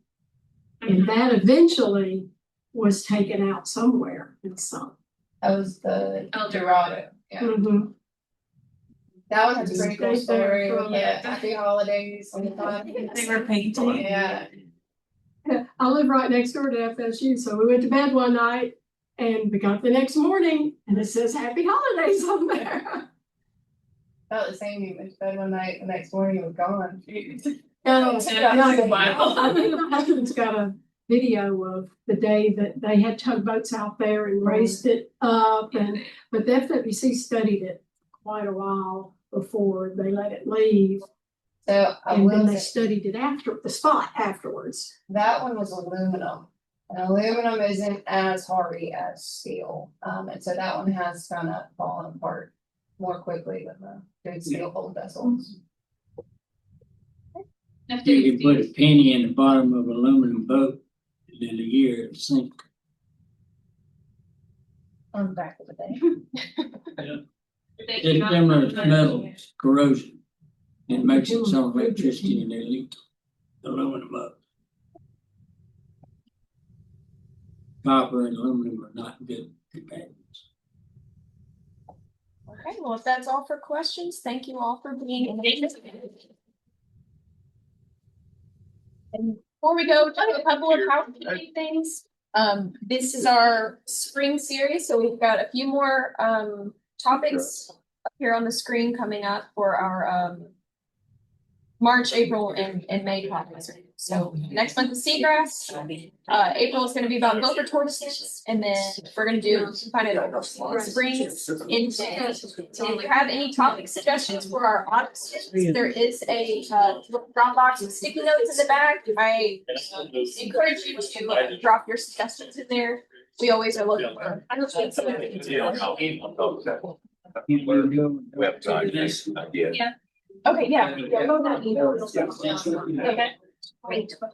And that eventually was taken out somewhere and sunk. That was the El Dorado. Yeah. Mhm. That one has a pretty cool Stayed there story. for a Yeah, happy holidays. They were painting. Yeah. I live right next door to FSU, so we went to bed one night and we got up the next morning and it says Happy Holidays on there. Felt the same. You went to bed one night, the next morning it was gone. I think my husband's got a video of the day that they had tugboats out there and raised it up, but the FWC studied it quite a while before they let it leave. So I And then will they say, studied it after the spot afterwards. that one was aluminum. And aluminum isn't as hardy as steel. And so that one has kind of fallen apart more quickly than the good steel hull vessels. You can put a penny in the bottom of an aluminum boat, and in a year it'll sink. On the back of the day. It's similar to metals, corrosion. It makes its own electricity and they leak the aluminum up. Copper and aluminum are not good companions. Okay, well, if that's all for questions, thank you all for being engaged. And before we go, just a couple of housekeeping things. This is our spring series, so we've got a few more topics up here on the screen coming up for our March, April, and May topics. So next month is seagrass. April is going to be about gopher tortoises, and then we're going to do kind of spring in May. So if you have any topic suggestions for our audits, there is a drop box with sticky notes in the back. I encourage you to drop your suggestions in there. We always are looking for. Yeah. Okay, yeah. Go that email. Okay. Great. So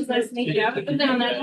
nice to meet you. I haven't been on that.